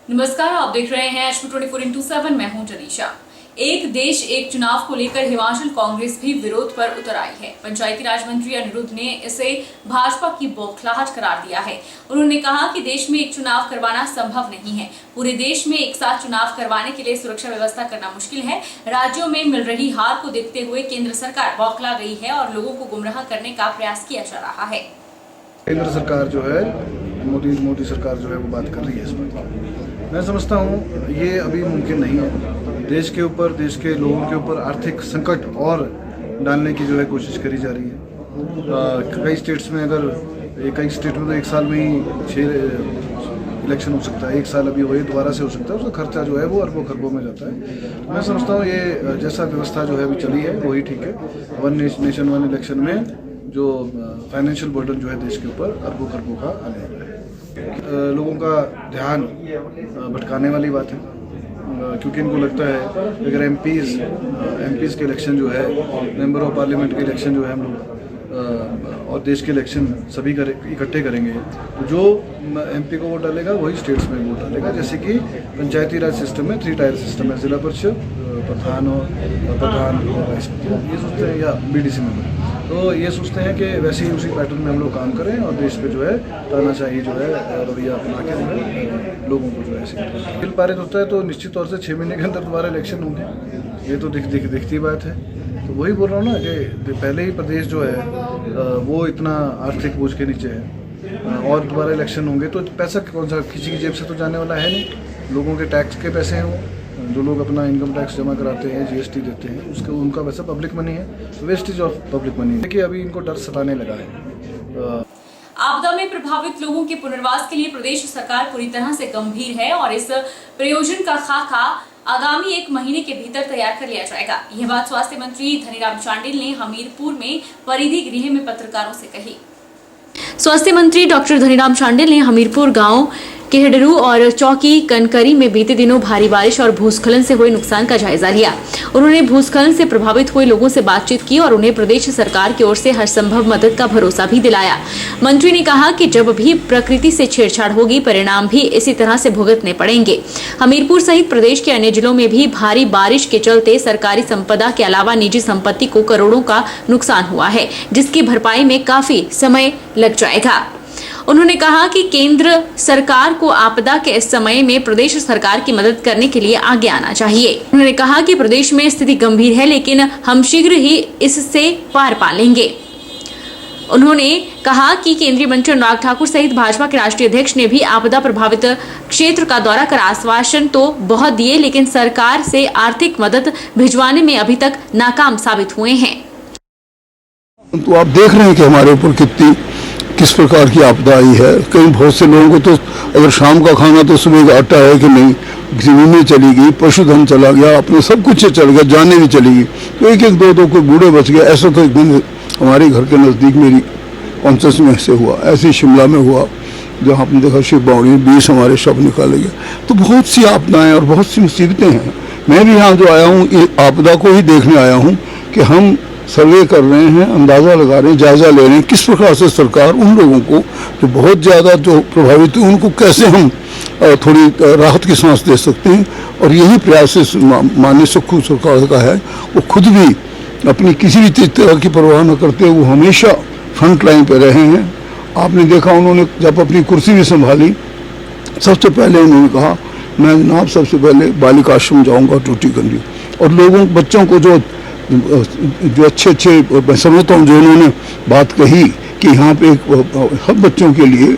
नमस्कार, आप देख रहे हैं एच 24x7। मैं हूं जनीशा। एक देश एक चुनाव को लेकर हिमाचल कांग्रेस भी विरोध पर उतर आई है। पंचायती राज मंत्री अनिरुद्ध ने इसे भाजपा की बौखलाहट करार दिया है। उन्होंने कहा कि देश में एक चुनाव करवाना संभव नहीं है। पूरे देश में एक साथ चुनाव करवाने के लिए सुरक्षा व्यवस्था करना मुश्किल है। राज्यों में मिल रही हार को देखते हुए केंद्र सरकार बौखला गई है और लोगों को गुमराह करने का प्रयास किया जा रहा है। केंद्र सरकार जो है मोदी सरकार जो है वो बात कर रही है इसमें। मैं समझता हूँ ये अभी मुमकिन नहीं है। देश के ऊपर, देश के लोगों के ऊपर आर्थिक संकट और डालने की जो है कोशिश करी जा रही है। कई स्टेट्स में कई स्टेट में तो एक साल में ही 6 इलेक्शन हो सकता है। एक साल अभी वही दोबारा से हो सकता है। उसका खर्चा जो है वो अरबों खरबों में जाता है। मैं समझता हूँ ये जैसा व्यवस्था जो है अभी चली है वही ठीक है। वन नेशन वन इलेक्शन में जो फाइनेंशियल बर्डन जो है देश के ऊपर अरबों खरबों का आने वाला है। लोगों का ध्यान भटकाने वाली बात है, क्योंकि इनको लगता है अगर एमपीज़ के इलेक्शन जो है, मेंबर ऑफ पार्लियामेंट के इलेक्शन जो है हम लोग और देश के इलेक्शन सभी इकट्ठे करेंगे तो जो एमपी को वोट डालेगा वही स्टेट्स में वोट डालेगा। जैसे कि पंचायती राज सिस्टम में 3 टायर सिस्टम है, जिला परिषद, प्रधान ये सोचते हैं, या बीडीसी मेंबर, तो ये सोचते हैं कि वैसे ही उसी पैटर्न में हम लोग काम करें और देश पे जो है तानाशाही जो है रवैया अपना के जो है लोगों को जो है ऐसे बिल पारित होता है तो निश्चित तौर से 6 महीने के अंदर दोबारा इलेक्शन होंगे। ये तो दिखती बात है। तो वही बोल रहा हूँ ना कि पहले ही प्रदेश जो है वो इतना आर्थिक बोझ के नीचे है और दोबारा इलेक्शन होंगे तो पैसा कौन सा किसी की जेब से तो जाने वाला है नहीं। लोगों के टैक्स के पैसे हैं, वो जो लोग अपना इनकम टैक्स जमा कराते हैं, जीएसटी देते हैं, उसका उनका वैसा पब्लिक मनी है, वेस्टेज ऑफ पब्लिक मनी है। देखिए अभी इनको डर सताने लगा है। आपदा में प्रभावित लोगों के पुनर्वास के लिए प्रदेश सरकार पूरी तरह से गंभीर है और इस प्रयोजन का खाका आगामी 1 महीने के भीतर तैयार कर लिया जाएगा। यह बात स्वास्थ्य मंत्री धनीराम शांडिल ने हमीरपुर में परिधि गृह में पत्रकारों से कही। स्वास्थ्य मंत्री डॉक्टर धनीराम शांडिल ने हमीरपुर गांव केहडरू और चौकी कनकरी में बीते दिनों भारी बारिश और भूस्खलन से हुए नुकसान का जायजा लिया। उन्होंने भूस्खलन से प्रभावित हुए लोगों से बातचीत की और उन्हें प्रदेश सरकार की ओर से हर संभव मदद का भरोसा भी दिलाया। मंत्री ने कहा कि जब भी प्रकृति से छेड़छाड़ होगी, परिणाम भी इसी तरह से भुगतने पड़ेंगे। हमीरपुर सहित प्रदेश के अन्य जिलों में भी भारी बारिश के चलते सरकारी संपदा के अलावा निजी संपत्ति को करोड़ों का नुकसान हुआ है, जिसकी भरपाई में काफी समय लग जाएगा। उन्होंने कहा कि केंद्र सरकार को आपदा के इस समय में प्रदेश सरकार की मदद करने के लिए आगे आना चाहिए। उन्होंने कहा कि प्रदेश में स्थिति गंभीर है, लेकिन हम शीघ्र ही इससे पार पा लेंगे। उन्होंने कहा कि केंद्रीय मंत्री अनुराग ठाकुर सहित भाजपा के राष्ट्रीय अध्यक्ष ने भी आपदा प्रभावित क्षेत्र का दौरा कर आश्वासन तो बहुत दिए, लेकिन सरकार से आर्थिक मदद भिजवाने में अभी तक नाकाम साबित हुए हैं। तो आप देख रहे हैं कि हमारे ऊपर किस प्रकार की आपदा आई है। कई बहुत से लोगों को तो अगर शाम का खाना तो सुबह का आटा है कि नहीं, जमीनें चली गई, पशुधन चला गया, अपने सब कुछ चल गया, जाने भी चली गई। तो एक दो कोई बूढ़े बच गए। ऐसा तो एक दिन हमारे घर के नज़दीक मेरी 50 में से हुआ, ऐसे शिमला में हुआ, जहाँ आपने देखा शिव बावड़ी 20 हमारे शव निकाले गए। तो बहुत सी आपदाएँ और बहुत सी मुसीबतें हैं। मैं भी यहाँ जो आया हूँ ये आपदा को ही देखने आया हूँ कि हम सर्वे कर रहे हैं, अंदाज़ा लगा रहे हैं, जायज़ा ले रहे हैं किस प्रकार से सरकार उन लोगों को जो बहुत ज़्यादा जो प्रभावित है उनको कैसे हम थोड़ी राहत की सांस दे सकते हैं। और यही प्रयास माननीय सुखू सरकार का है। वो खुद भी अपनी किसी भी तरह की परवाह न करते वो हमेशा फ्रंट लाइन पर रहे हैं। आपने देखा उन्होंने जब अपनी कुर्सी भी संभाली, सबसे पहले उन्होंने कहा मैं जनाब सबसे पहले बालिका आश्रम जाऊँगा टूटीकंडी, और लोगों बच्चों को जो अच्छे मैं समझता हूँ जो उन्होंने बात कही कि यहाँ पे हर बच्चों के लिए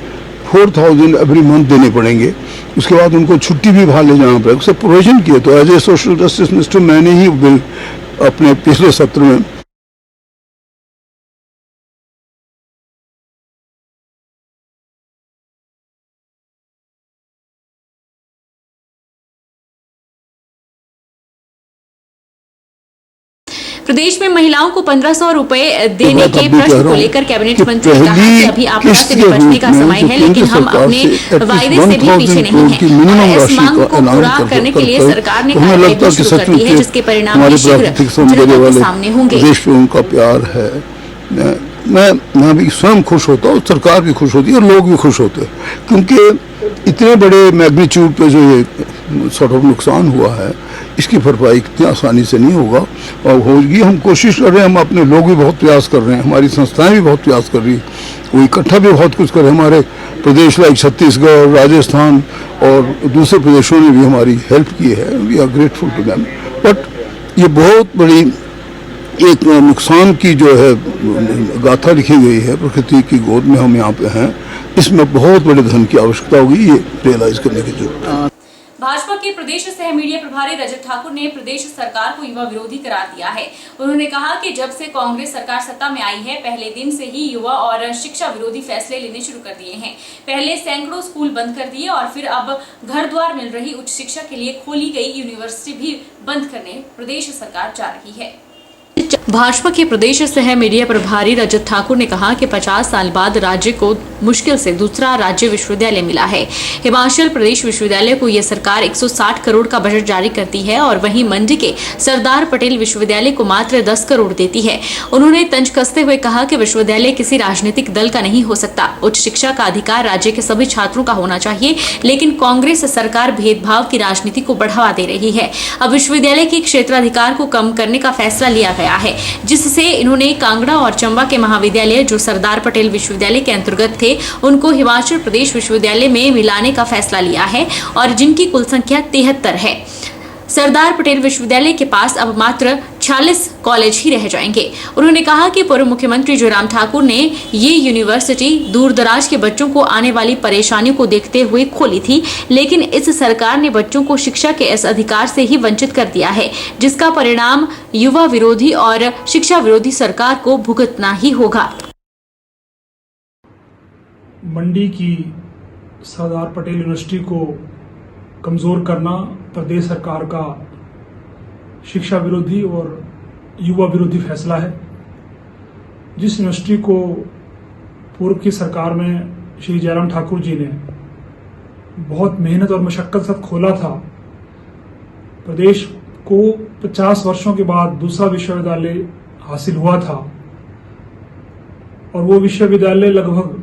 4000 एवरी मंथ देने पड़ेंगे। उसके बाद उनको छुट्टी भी बाहर ले जाना पड़ेगा, उससे प्रोविजन किए। तो as a social justice minister मैंने ही बिल अपने पिछले सत्र में प्रदेश में महिलाओं को 1500 रुपए देने के प्रश्न को लेकर कैबिनेट मंत्री ने कहा कि अभी आपदा से निपटने का समय है, लेकिन हम अपने वायदे से भी पीछे नहीं हैं। इस मांग को पूरा करने के लिए सरकार ने कार्यवाही शुरू कर दी है, जिसके परिणाम भी शीघ्र जनता के सामने होंगे। देश पे उनका प्यार है। मैं भी स्वयं खुश होता हूँ, सरकार भी खुश होती है और लोग भी खुश होते हैं, क्योंकि इतने बड़े मैग्नीट्यूड पे जो ये सॉर्ट ऑफ नुकसान हुआ है, इसकी भरपाई इतनी आसानी से नहीं होगा और होगी। हम कोशिश कर रहे हैं, हम अपने लोग भी बहुत प्रयास कर रहे हैं, हमारी संस्थाएं भी बहुत प्रयास कर रही है, वो इकट्ठा भी बहुत कुछ कर रहे हैं। हमारे प्रदेश लाइक छत्तीसगढ़, राजस्थान और दूसरे प्रदेशों ने भी हमारी हेल्प की है, we are grateful to them. But ये बहुत बड़ी एक नुकसान की जो है गाथा लिखी गई है, प्रकृति की गोद में हम यहाँ पे हैं, इसमें बहुत बड़े धन की आवश्यकता होगी, ये रियलाइज करने की जरूरत है। भाजपा के प्रदेश सह मीडिया प्रभारी रजत ठाकुर ने प्रदेश सरकार को युवा विरोधी करार दिया है। उन्होंने कहा कि जब से कांग्रेस सरकार सत्ता में आई है, पहले दिन से ही युवा और शिक्षा विरोधी फैसले लेने शुरू कर दिए हैं। पहले सैकड़ों स्कूल बंद कर दिए और फिर अब घर द्वार मिल रही उच्च शिक्षा के लिए खोली गई यूनिवर्सिटी भी बंद करने प्रदेश सरकार जा रही है। भाजपा के प्रदेश सह मीडिया प्रभारी रजत ठाकुर ने कहा कि 50 साल बाद राज्य को मुश्किल से दूसरा राज्य विश्वविद्यालय मिला है। हिमाचल प्रदेश विश्वविद्यालय को यह सरकार 160 करोड़ का बजट जारी करती है और वहीं मंडी के सरदार पटेल विश्वविद्यालय को मात्र 10 करोड़ देती है। उन्होंने तंज कसते हुए कहा कि विश्वविद्यालय किसी राजनीतिक दल का नहीं हो सकता। उच्च शिक्षा का अधिकार राज्य के सभी छात्रों का होना चाहिए, लेकिन कांग्रेस सरकार भेदभाव की राजनीति को बढ़ावा दे रही है। अब विश्वविद्यालय के क्षेत्राधिकार को कम करने का फैसला लिया गया है, जिससे इन्होंने कांगड़ा और चंबा के महाविद्यालय जो सरदार पटेल विश्वविद्यालय के अंतर्गत थे, उनको हिमाचल प्रदेश विश्वविद्यालय में मिलाने का फैसला लिया है और जिनकी कुल संख्या 73 है। सरदार पटेल विश्वविद्यालय के पास अब मात्र 46 कॉलेज ही रह जाएंगे। उन्होंने कहा कि पूर्व मुख्यमंत्री जयराम ठाकुर ने ये यूनिवर्सिटी दूर दराज के बच्चों को आने वाली परेशानियों को देखते हुए खोली थी, लेकिन इस सरकार ने बच्चों को शिक्षा के इस अधिकार से ही वंचित कर दिया है, जिसका परिणाम युवा विरोधी और शिक्षा विरोधी सरकार को भुगतना ही होगा। मंडी की सरदार पटेल यूनिवर्सिटी को कमज़ोर करना प्रदेश सरकार का शिक्षा विरोधी और युवा विरोधी फैसला है। जिस यूनिवर्सिटी को पूर्व की सरकार में श्री जयराम ठाकुर जी ने बहुत मेहनत और मशक्क़त से खोला था, प्रदेश को 50 वर्षों के बाद दूसरा विश्वविद्यालय हासिल हुआ था और वो विश्वविद्यालय लगभग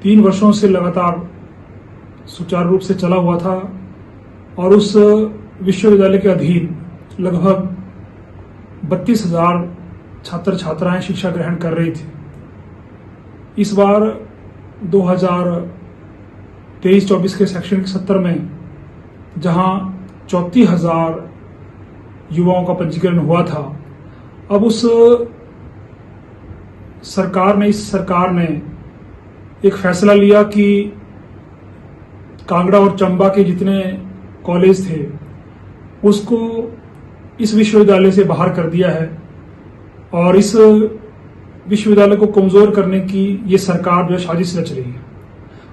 3 वर्षों से लगातार सुचारू रूप से चला हुआ था और उस विश्वविद्यालय के अधीन लगभग 32,000 छात्र छात्राएं शिक्षा ग्रहण कर रही थी। इस बार 2023-24 के शैक्षणिक सत्र में जहां 34,000 युवाओं का पंजीकरण हुआ था, अब इस सरकार ने एक फैसला लिया कि कांगड़ा और चंबा के जितने कॉलेज थे उसको इस विश्वविद्यालय से बाहर कर दिया है और इस विश्वविद्यालय को कमजोर करने की ये सरकार जो साजिश रच रही है।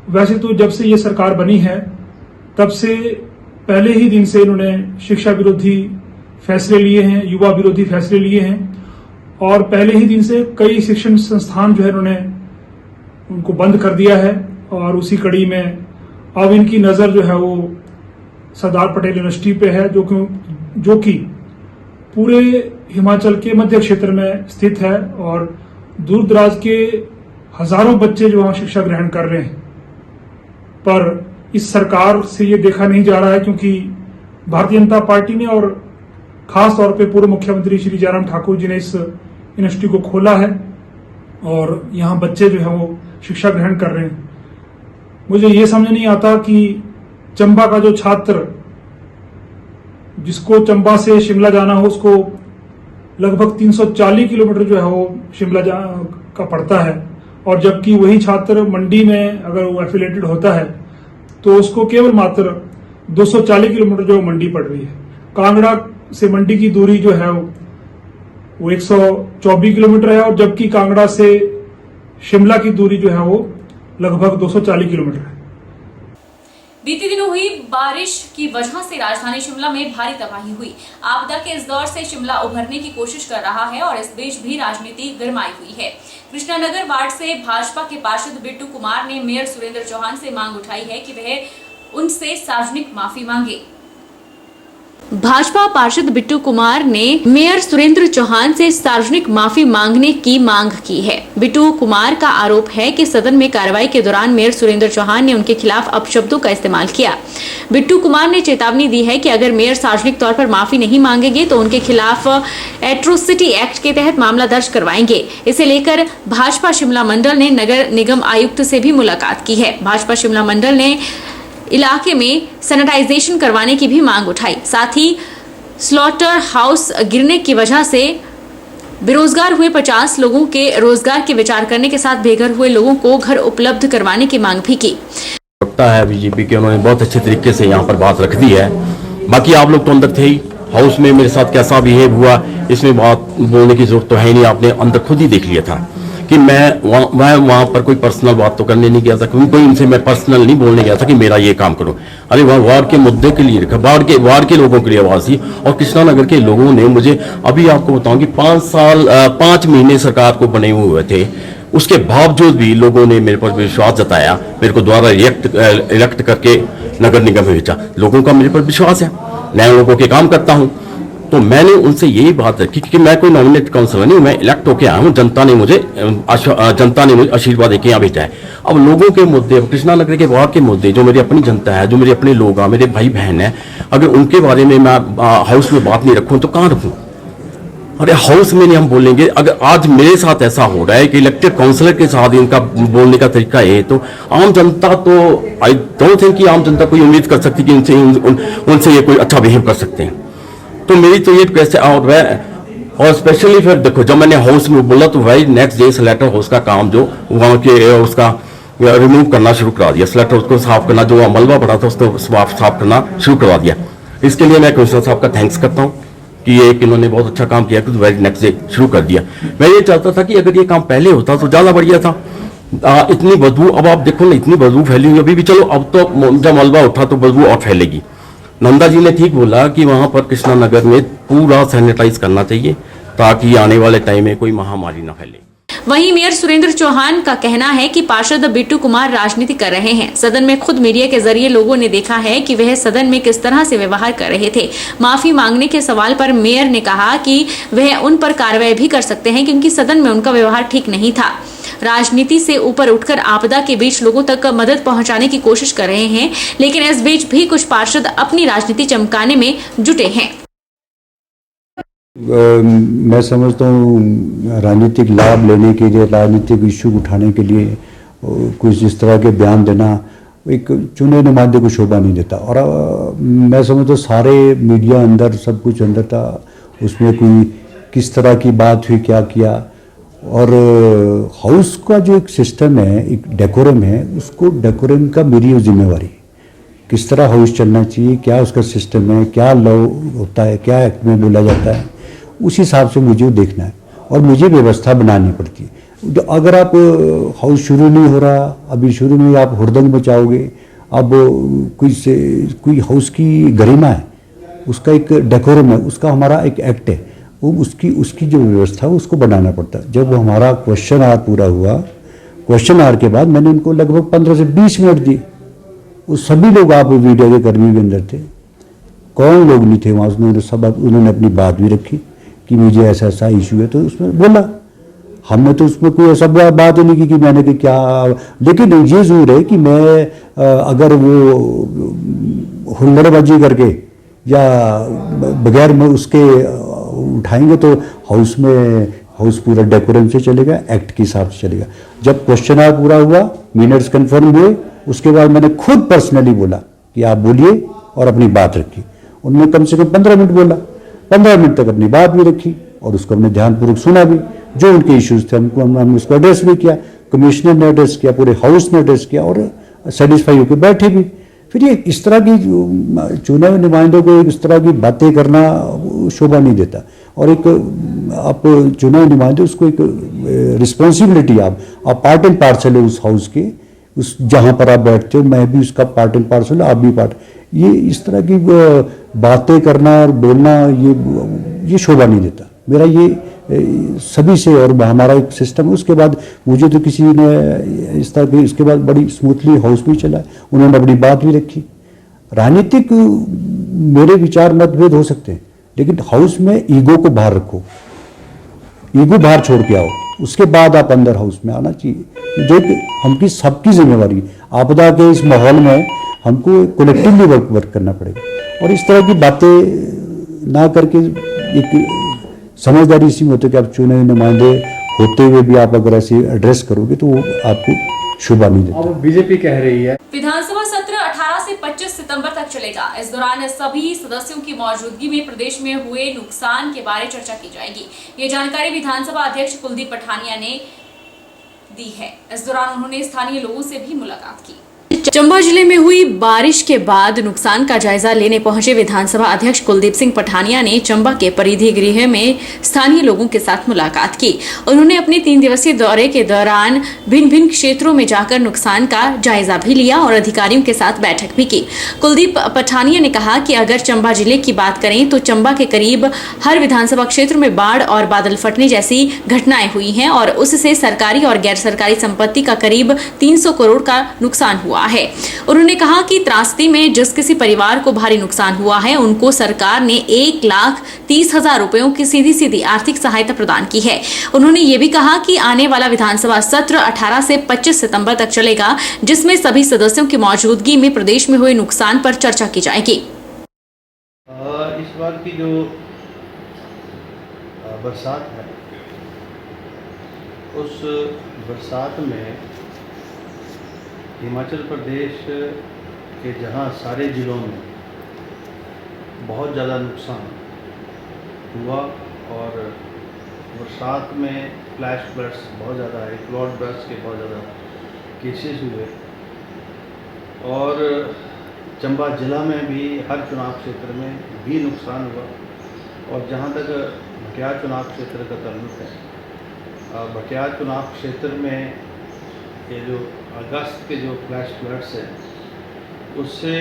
वैसे तो जब से ये सरकार बनी है तब से पहले ही दिन से इन्होंने शिक्षा विरोधी फैसले लिए हैं, युवा विरोधी फैसले लिए हैं और पहले ही दिन से कई शिक्षण संस्थान जो है इन्होंने उनको बंद कर दिया है और उसी कड़ी में अब इनकी नज़र जो है वो सरदार पटेल यूनिवर्सिटी पे है, जो कि पूरे हिमाचल के मध्य क्षेत्र में स्थित है और दूर दराज के हजारों बच्चे जो वहाँ शिक्षा ग्रहण कर रहे हैं। पर इस सरकार से ये देखा नहीं जा रहा है क्योंकि भारतीय जनता पार्टी ने और खास तौर पे पूर्व मुख्यमंत्री श्री जयराम ठाकुर जी ने इस यूनिवर्सिटी को खोला है और यहाँ बच्चे जो है वो शिक्षा ग्रहण कर रहे हैं। मुझे ये समझ नहीं आता कि चंबा का जो छात्र जिसको चंबा से शिमला जाना हो उसको लगभग 340 किलोमीटर जो है वो शिमला का पड़ता है और जबकि वही छात्र मंडी में अगर वो एफिलेटेड होता है तो उसको केवल मात्र 240 किलोमीटर जो मंडी पड़ रही है। कांगड़ा से मंडी की दूरी जो है वो 124 किलोमीटर है और जबकि कांगड़ा से शिमला की दूरी जो है वो लगभग 240 किलोमीटर है। बीते दिनों हुई बारिश की वजह से राजधानी शिमला में भारी तबाही हुई। आपदा के इस दौर से शिमला उभरने की कोशिश कर रहा है और इस बीच भी राजनीति गरमाई हुई है। कृष्णानगर वार्ड से भाजपा के पार्षद बिट्टू कुमार ने मेयर सुरेंद्र चौहान से मांग उठाई है कि वह उनसे सार्वजनिक माफी मांगे। भाजपा पार्षद बिट्टू कुमार ने मेयर सुरेंद्र चौहान से सार्वजनिक माफी मांगने की मांग की है। बिट्टू कुमार का आरोप है कि सदन में कार्रवाई के दौरान मेयर सुरेंद्र चौहान ने उनके खिलाफ अपशब्दों का इस्तेमाल किया। बिट्टू कुमार ने चेतावनी दी है कि अगर मेयर सार्वजनिक तौर पर माफी नहीं मांगेंगे तो उनके खिलाफ एट्रोसिटी एक्ट के तहत मामला दर्ज करवाएंगे। इसे लेकर भाजपा शिमला मंडल ने नगर निगम आयुक्त से भी मुलाकात की है। भाजपा शिमला मंडल ने इलाके में सैनिटाइजेशन करवाने की भी मांग उठाई। साथ ही स्लॉटर हाउस गिरने की वजह से बेरोजगार हुए 50 लोगों के रोजगार के विचार करने के साथ बेघर हुए लोगों को घर उपलब्ध करवाने की मांग भी की। लगता है बीजेपी के उन्होंने बहुत अच्छे तरीके से यहाँ पर बात रख दी है। बाकी आप लोग तो अंदर थे ही, हाउस में मेरे साथ कैसा बिहेव हुआ इसमें बात बोलने की जरूरत तो है नहीं। आपने अंदर खुद ही देख लिया था कि मैं वहाँ पर कोई पर्सनल बात तो करने नहीं गया था, क्योंकि कोई उनसे मैं पर्सनल नहीं बोलने गया था कि मेरा ये काम करो। अरे वहाँ वार्ड के मुद्दे के लिए रखा, वार्ड के लोगों के लिए आवाज थी। और कृष्णानगर के लोगों ने मुझे, अभी आपको बताऊं कि 5 महीने सरकार को बने हुए थे, उसके बावजूद भी लोगों ने मेरे पर विश्वास जताया, मेरे को द्वारा इलेक्ट करके नगर निगम में भेजा। लोगों का मेरे पर विश्वास है, मैं लोगों के काम करता हूँ। तो मैंने उनसे यही बात रखी कि मैं कोई नॉमिनेट काउंसलर नहीं हूं, मैं इलेक्ट होकर आया हूं। जनता ने मुझे आशीर्वाद देके यहाँ भेजा है। अब लोगों के मुद्दे, कृष्णानगर के वार्ड के मुद्दे, जो मेरी अपनी जनता है, जो मेरे अपने लोग हैं, मेरे भाई बहन है, अगर उनके बारे में मैं हाउस में बात नहीं रखूं तो कहाँ रखूं? अरे हाउस में नहीं हम बोलेंगे। अगर आज मेरे साथ ऐसा हो रहा है कि इलेक्टेड काउंसलर के साथ इनका बोलने का तरीका है, तो आम जनता तो आई डोंट थिंक कि आम जनता कोई उम्मीद कर सकती कि उनसे ये कोई अच्छा बिहेव कर सकते हैं। तो मेरी तो ये रिक्वेस्ट है। और स्पेशली फिर देखो, जब मैंने हाउस में बोला तो भाई नेक्स्ट डे स्लेटर हाउस का काम जो वहाँ के उसका रिमूव करना शुरू करा दिया। स्लेटर हाउस को साफ करना, जो मलबा पड़ा था उसको साफ करना शुरू करवा दिया। इसके लिए मैं कमिश्नर साहब का थैंक्स करता हूँ कि ये इन्होंने बहुत अच्छा काम किया कि वेरी नेक्स्ट डे शुरू कर दिया। मैं ये चाहता था कि अगर ये काम पहले होता तो ज़्यादा बढ़िया था। इतनी बदबू, अब आप देखो ना, इतनी बदबू फैली हुई अभी भी। चलो अब तो जब मलबा उठा तो बदबू और फैलेगी। नंदा जी ने ठीक बोला कि वहां पर कृष्णानगर में पूरा सैनिटाइज करना चाहिए ताकि आने वाले टाइम में कोई महामारी न फैले। वहीं मेयर सुरेंद्र चौहान का कहना है कि पार्षद बिट्टू कुमार राजनीति कर रहे हैं। सदन में खुद मीडिया के जरिए लोगों ने देखा है कि वह सदन में किस तरह से व्यवहार कर रहे थे। माफी मांगने के सवाल पर मेयर ने कहा कि वह उन पर कार्रवाई भी कर सकते हैं क्योंकि सदन में उनका व्यवहार ठीक नहीं था। राजनीति से ऊपर उठकर आपदा के बीच लोगों तक मदद पहुंचाने की कोशिश कर रहे हैं, लेकिन इस बीच भी कुछ पार्षद अपनी राजनीति चमकाने में जुटे हैं। मैं समझता हूँ राजनीतिक लाभ लेने के लिए, राजनीतिक इश्यू उठाने के लिए कुछ इस तरह के बयान देना एक चुने नुमाइंदे को शोभा नहीं देता। और मैं समझता हूँ सारे मीडिया अंदर, सब कुछ अंदर था, उसमें कोई किस तरह की बात हुई, क्या किया। और हाउस का जो एक सिस्टम है, एक डेकोरम है, उसको डेकोरम का मेरी जिम्मेवारी, किस तरह हाउस चलना चाहिए, क्या उसका सिस्टम है, क्या लॉ होता है, क्या एक्ट में बोला जाता है, उस हिसाब से मुझे देखना है और मुझे व्यवस्था बनानी पड़ती है। अगर आप हाउस शुरू नहीं हो रहा, अभी शुरू में आप हुड़दंग मचाओगे, अब कोई हाउस की गरिमा है, उसका एक डेकोरम है, उसका हमारा एक एक्ट है, वो उसकी जो व्यवस्था है उसको बनाना पड़ता है। जब हमारा क्वेश्चन आवर पूरा हुआ, क्वेश्चन आवर के बाद मैंने उनको लगभग 15 से 20 मिनट दिए। वो सभी लोग, आप वीडियो के कर्मी भी अंदर थे, कौन लोग नहीं थे वहाँ, उन्होंने अपनी बात भी रखी कि मुझे ऐसा ऐसा इशू है, तो उसमें बोला। हमने तो उसमें कोई ऐसा बात ही नहीं की कि मैंने कि क्या। लेकिन ये जरूर है कि मैं अगर वो हुल्लड़बाजी करके या बगैर में उसके उठाएंगे तो हाउस पूरा डेकोरम से चलेगा, एक्ट के हिसाब से चलेगा। जब क्वेश्चन आवर पूरा हुआ, मिनट्स कंफर्म हुए, उसके बाद मैंने खुद पर्सनली बोला कि आप बोलिए और अपनी बात रखिए। उन्होंने कम से कम 15 मिनट बोला, 15 मिनट तक अपनी बात भी रखी और उसको हमने ध्यानपूर्वक सुना भी। जो उनके इश्यूज थे हमने उसको एड्रेस भी किया, कमिश्नर ने एड्रेस किया, पूरे हाउस ने एड्रेस किया और सेटिस्फाई होकर बैठे भी। फिर ये इस तरह की चुने हुए नुमाइंदों को इस तरह की बातें करना शोभा नहीं देता। और एक आप चुने हुए नुमाइंदे, उसको एक रिस्पॉन्सिबिलिटी, आप पार्ट एंड पार्सल है उस हाउस के, उस जहाँ पर आप बैठते हो, मैं भी उसका पार्ट एंड पार्सल, आप भी पार्ट। ये इस तरह की बातें करना और बोलना ये शोभा नहीं देता। मेरा ये सभी से, और हमारा एक सिस्टम है। उसके बाद मुझे तो किसी ने इस तरह के, इसके बाद बड़ी स्मूथली हाउस भी चला, उन्होंने अपनी बात भी रखी। राजनीतिक मेरे विचार मतभेद हो सकते हैं, लेकिन हाउस में ईगो को बाहर रखो, ईगो बाहर छोड़ के आओ, उसके बाद आप अंदर हाउस में आना चाहिए, जो कि हमकी सबकी जिम्मेवारी। आपदा के इस माहौल में हमको कलेक्टिवली वर्क करना पड़ेगा और इस तरह की बातें ना करके एक समझदारी इसी में होती है कि आप चुने नुमाइंदे होते हुए भी आप अगर ऐसे एड्रेस करोगे तो वो आपको शुभा नहीं देता। अब बीजेपी कह रही है विधानसभा सत्र 18 से 25 सितंबर तक चलेगा। इस दौरान सभी सदस्यों की मौजूदगी में प्रदेश में हुए नुकसान के बारे चर्चा की जाएगी। ये जानकारी विधानसभा अध्यक्ष कुलदीप पठानिया ने दी है। इस दौरान उन्होंने स्थानीय लोगों से भी मुलाकात की। चंबा जिले में हुई बारिश के बाद नुकसान का जायजा लेने पहुंचे विधानसभा अध्यक्ष कुलदीप सिंह पठानिया ने चंबा के परिधि गृह में स्थानीय लोगों के साथ मुलाकात की। उन्होंने अपने 3 दिवसीय दौरे के दौरान भिन्न भिन्न क्षेत्रों में जाकर नुकसान का जायजा भी लिया और अधिकारियों के साथ बैठक भी की। कुलदीप पठानिया ने कहा कि अगर चंबा जिले की बात करें तो चंबा के करीब हर विधानसभा क्षेत्र में बाढ़ और बादल फटने जैसी घटनाएं हुई हैं और उससे सरकारी और गैर सरकारी संपत्ति का करीब 300 करोड़ का नुकसान हुआ है। उन्होंने कहा कि त्रासदी में जिस किसी परिवार को भारी नुकसान हुआ है उनको सरकार ने 1,30,000 रुपयों की सीधी आर्थिक सहायता प्रदान की है। उन्होंने ये भी कहा कि आने वाला विधानसभा सत्र 18 से 25 सितंबर तक चलेगा, जिसमें सभी सदस्यों की मौजूदगी में प्रदेश में हुए नुकसान पर चर्चा की जाएगी। इस बार की जो बरसात है उस बरसात में हिमाचल प्रदेश के जहां सारे ज़िलों में बहुत ज़्यादा नुकसान हुआ और बरसात में फ्लैश फ्लड्स बहुत ज़्यादा है, क्लाउड बर्स्ट के बहुत ज़्यादा केसेस हुए और चंबा ज़िला में भी हर चुनाव क्षेत्र में भी नुकसान हुआ। और जहां तक भटियात चुनाव क्षेत्र का ताल्लुक है, भटियात चुनाव क्षेत्र में ये जो अगस्त के जो फ्लैश फ्लड्स हैं उससे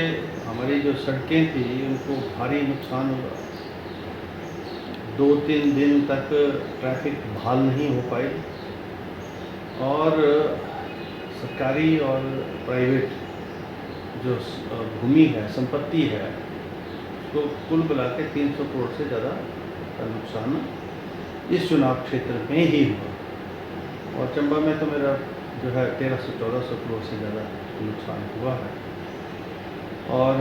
हमारी जो सड़कें थी उनको भारी नुकसान हुआ। 2-3 दिन तक ट्रैफिक बहाल नहीं हो पाई और सरकारी और प्राइवेट जो भूमि है, संपत्ति है, उसको कुल मिला के 300 करोड़ से ज़्यादा का नुकसान इस चुनाव क्षेत्र में ही हुआ। और चंबा में तो मेरा जो है 1300-1400 करोड़ से ज़्यादा नुकसान हुआ है। और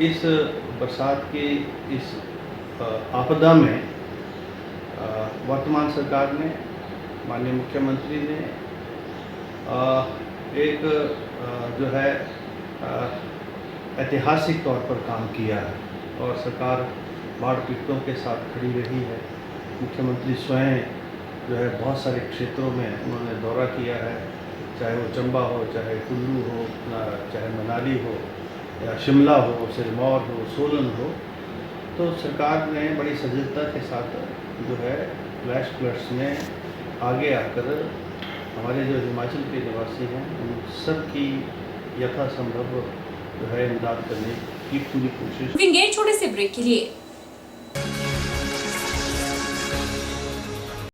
इस बरसात की इस आपदा में वर्तमान सरकार ने, माननीय मुख्यमंत्री ने एक जो है ऐतिहासिक तौर पर काम किया है और सरकार बाढ़ पीड़ितों के साथ खड़ी रही है। मुख्यमंत्री स्वयं जो है बहुत सारे क्षेत्रों में उन्होंने दौरा किया है, चाहे वो चंबा हो, चाहे कुल्लू हो, चाहे मनाली हो या शिमला हो, सिरमौर हो, सोलन हो। तो सरकार ने बड़ी सजगता के साथ जो है फ्लैश फ्लड्स में आगे आकर हमारे जो हिमाचल के निवासी हैं उन सब की यथासंभव जो है इमदाद करने की पूरी कोशिश। छोटे से ब्रेक के लिए